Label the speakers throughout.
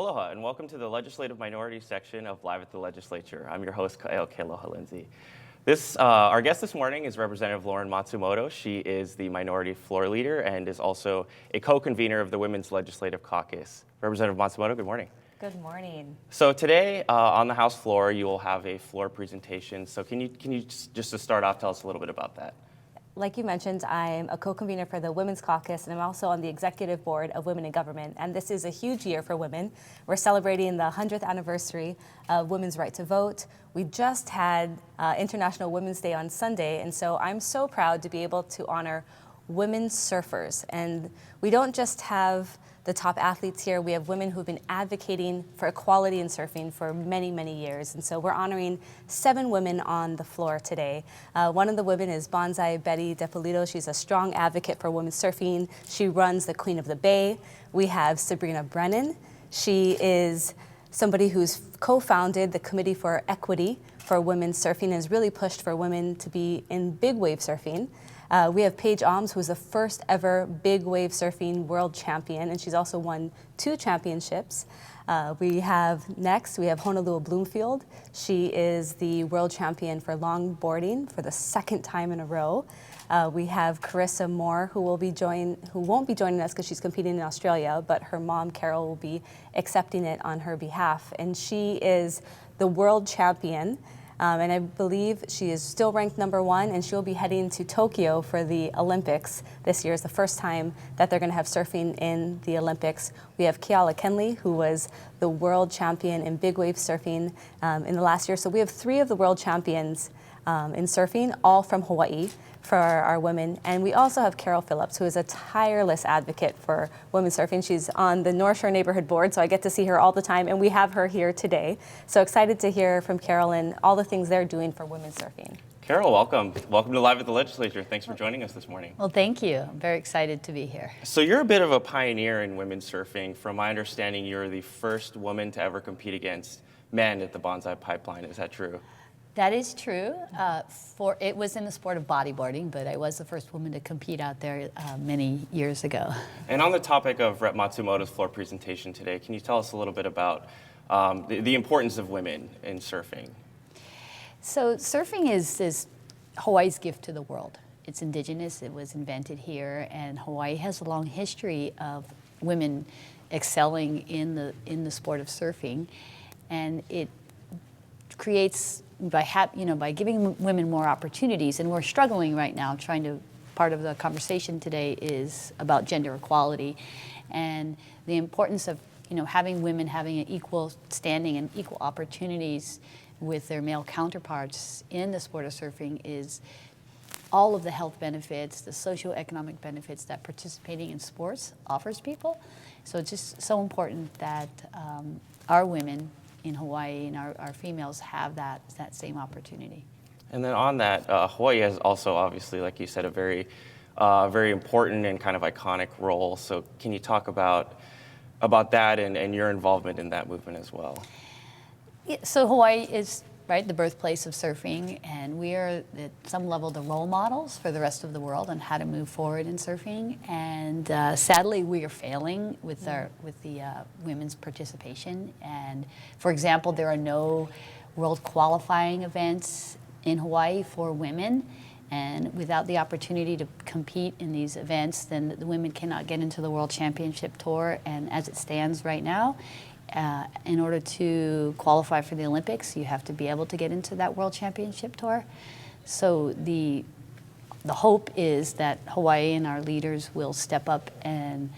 Speaker 1: Aloha, and welcome to the Legislative Minority section of Live at the Legislature. I'm your host, Aloha Lindsay. Our guest this morning is Representative Lauren Matsumoto. She is the Minority Floor Leader and is also a co-convener of the Women's Legislative Caucus. Representative Matsumoto, good morning.
Speaker 2: Good morning.
Speaker 1: So today, on the House floor, you will have a floor presentation. So can you just to start off, tell us a little bit about that?
Speaker 2: Like you mentioned, I'm a co-convener for the Women's Caucus, and I'm also on the Executive Board of Women in Government. And this is a huge year for women. We're celebrating the 100th anniversary of women's right to vote. We just had International Women's Day on Sunday, and so I'm so proud to be able to honor women surfers. And we don't just have the top athletes here. We have women who've been advocating for equality in surfing for many, many years. And so we're honoring 7 women on the floor today. One of the women is Bonsai Betty DePolito. She's a strong advocate for women's surfing. She runs the Queen of the Bay. We have Sabrina Brennan. She is somebody who's co-founded the Committee for Equity for Women's Surfing and has really pushed for women to be in big wave surfing. We have Paige Alms, who's the first ever big wave surfing world champion, and she's also won 2 championships. We have Honolulu Bloomfield. She is the world champion for longboarding for the 2nd time in a row. We have Carissa Moore, who won't be joining us because she's competing in Australia, but her mom, Carol, will be accepting it on her behalf. And she is the world champion. And I believe she is still ranked #1, and she'll be heading to Tokyo for the Olympics this year. It's the first time that they're going to have surfing in the Olympics. We have Keala Kenley, who was the world champion in big wave surfing in the last year. So we have 3 of the world champions in surfing, all from Hawaii, for our women. And we also have Carol Phillips, who is a tireless advocate for women surfing. She's on the North Shore Neighborhood Board, so I get to see her all the time, and we have her here today. So excited to hear from Carol and all the things they're doing for women surfing.
Speaker 1: Carol, welcome. Welcome to Live at the Legislature. Thanks for joining us this morning.
Speaker 3: Well, thank you. I'm very excited to be here.
Speaker 1: So you're a bit of a pioneer in women's surfing. From my understanding, you're the first woman to ever compete against men at the Bonsai Pipeline. Is that true?
Speaker 3: That is true. It was in the sport of bodyboarding, but I was the first woman to compete out there many years ago.
Speaker 1: And on the topic of Rep. Matsumoto's floor presentation today, can you tell us a little bit about the importance of women in surfing?
Speaker 3: So surfing is Hawaii's gift to the world. It's indigenous, it was invented here, and Hawaii has a long history of women excelling in the sport of surfing. And it creates, by giving women more opportunities, and we're struggling right now part of the conversation today is about gender equality and the importance of having women having an equal standing and equal opportunities with their male counterparts in the sport of surfing is all of the health benefits, the socioeconomic benefits that participating in sports offers people. So it's just so important that our women in Hawaii and our females have that same opportunity. And
Speaker 1: then on that, Hawaii has also obviously, like you said, a very important and kind of iconic role. So can you talk about that and your involvement in that movement as well?
Speaker 3: Yeah, so Hawaii is the birthplace of surfing, and we are at some level the role models for the rest of the world on how to move forward in surfing. And sadly, we are failing with the women's participation. And for example, there are no world qualifying events in Hawaii for women. And without the opportunity to compete in these events, then the women cannot get into the World Championship Tour. And as it stands right now, in order to qualify for the Olympics, you have to be able to get into that World Championship Tour. So the hope is that Hawaii and our leaders will step up and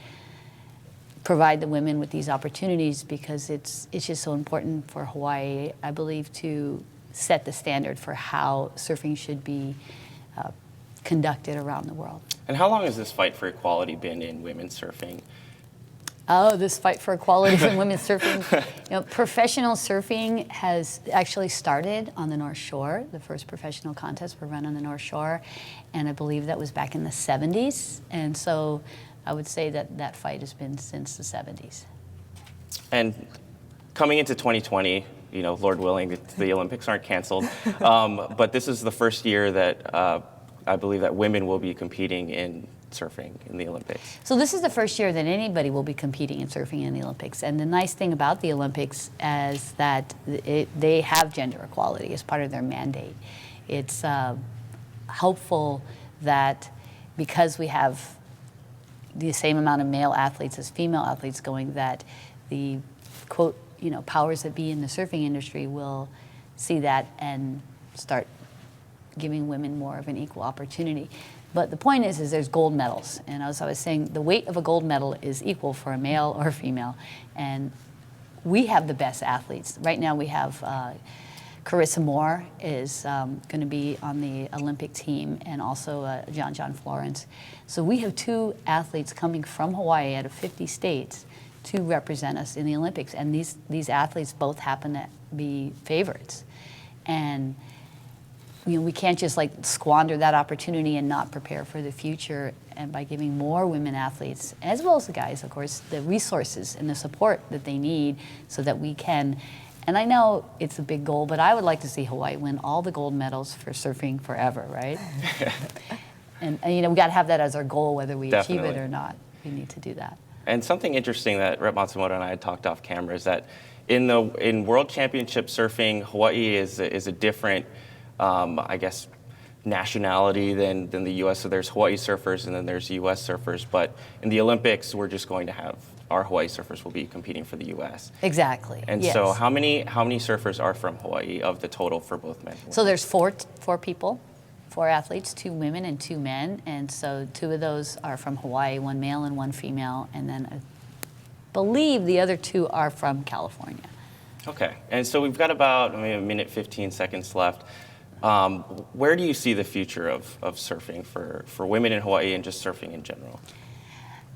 Speaker 3: provide the women with these opportunities, because it's just so important for Hawaii, I believe, to set the standard for how surfing should be conducted around the world.
Speaker 1: And how long has this fight for equality been in women's surfing?
Speaker 3: Oh, this fight for equality for women's surfing. Professional surfing has actually started on the North Shore. The first professional contests were run on the North Shore, and I believe that was back in the 70s. And so I would say that fight has been since the 70s.
Speaker 1: And coming into 2020, Lord willing, the Olympics aren't canceled, but this is the first year that I believe that women will be competing in surfing in the Olympics?
Speaker 3: So this is the first year that anybody will be competing in surfing in the Olympics. And the nice thing about the Olympics is that they have gender equality as part of their mandate. It's hopeful that because we have the same amount of male athletes as female athletes going, that the quote, powers that be in the surfing industry will see that and start giving women more of an equal opportunity. But the point is there's gold medals. And as I was saying, the weight of a gold medal is equal for a male or a female. And we have the best athletes. Right now we have Carissa Moore is going to be on the Olympic team, and also John Florence. So we have 2 athletes coming from Hawaii out of 50 states to represent us in the Olympics. And these athletes both happen to be favorites. And we can't just squander that opportunity and not prepare for the future. And by giving more women athletes, as well as the guys, of course, the resources and the support that they need so that we can. And I know it's a big goal, but I would like to see Hawaii win all the gold medals for surfing forever, right? and we got to have that as our goal, whether we achieve it or not. We need to do that.
Speaker 1: And something interesting that Rep Matsumoto and I had talked off camera is that in World Championship surfing, Hawaii is a different, I guess, nationality than the U.S. So there's Hawaii surfers and then there's U.S. surfers. But in the Olympics, we're just going to have our Hawaii surfers will be competing for the U.S.
Speaker 3: Exactly.
Speaker 1: And
Speaker 3: yes.
Speaker 1: so how many surfers are from Hawaii of the total for both men?
Speaker 3: So there's four people, 4 athletes, 2 women and 2 men. And so 2 of those are from Hawaii, 1 male and 1 female. And then I believe the other 2 are from California.
Speaker 1: Okay. And so we've got about maybe a minute, 15 seconds left. Where do you see the future of surfing for women in Hawaii and just surfing in general?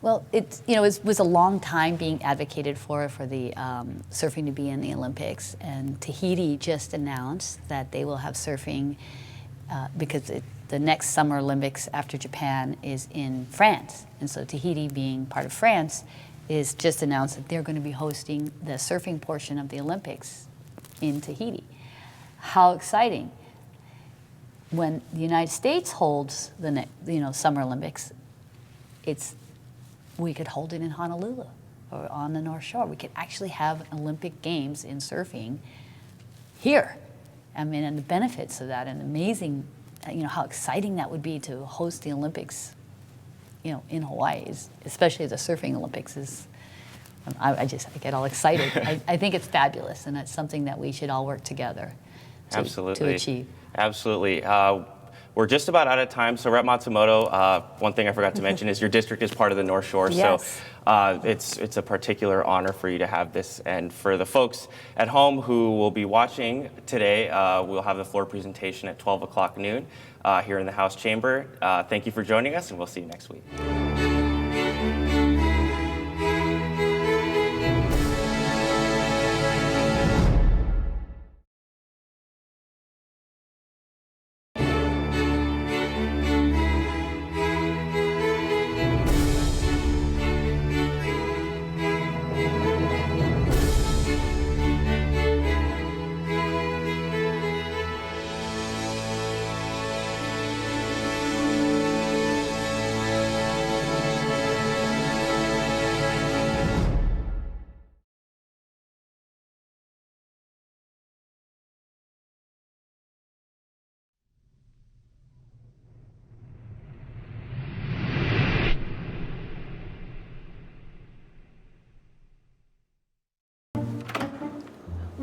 Speaker 3: Well, it was a long time being advocated for the surfing to be in the Olympics, and Tahiti just announced that they will have surfing because the next Summer Olympics after Japan is in France, and so Tahiti, being part of France, is just announced that they're going to be hosting the surfing portion of the Olympics in Tahiti. How exciting! When the United States holds the Summer Olympics, we could hold it in Honolulu or on the North Shore. We could actually have Olympic Games in surfing here. I mean, and the benefits of that, and amazing, how exciting that would be to host the Olympics, in Hawaii, especially the surfing Olympics is. I get all excited. I think it's fabulous, and that's something that we should all work together to achieve.
Speaker 1: Absolutely. We're just about out of time. So Rep Matsumoto, one thing I forgot to mention is your district is part of the North Shore.
Speaker 3: Yes.
Speaker 1: So it's a particular honor for you to have this. And for the folks at home who will be watching today, we'll have the floor presentation at 12 o'clock noon here in the House Chamber. Thank you for joining us, and we'll see you next week.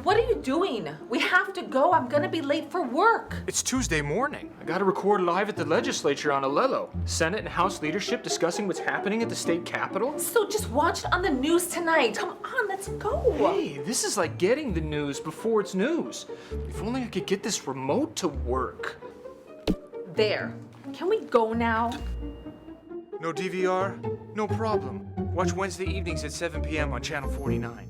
Speaker 4: What are you doing? We have to go. I'm gonna be late for work.
Speaker 5: It's Tuesday morning. I gotta record live at the Legislature on Alelo. Senate and House leadership discussing what's happening at the state capitol.
Speaker 4: So just watch it on the news tonight. Come on, let's go.
Speaker 5: Hey, this is like getting the news before it's news. If only I could get this remote to work.
Speaker 4: There. Can we go now?
Speaker 5: No DVR? No problem. Watch Wednesday evenings at 7 p.m. on Channel 49.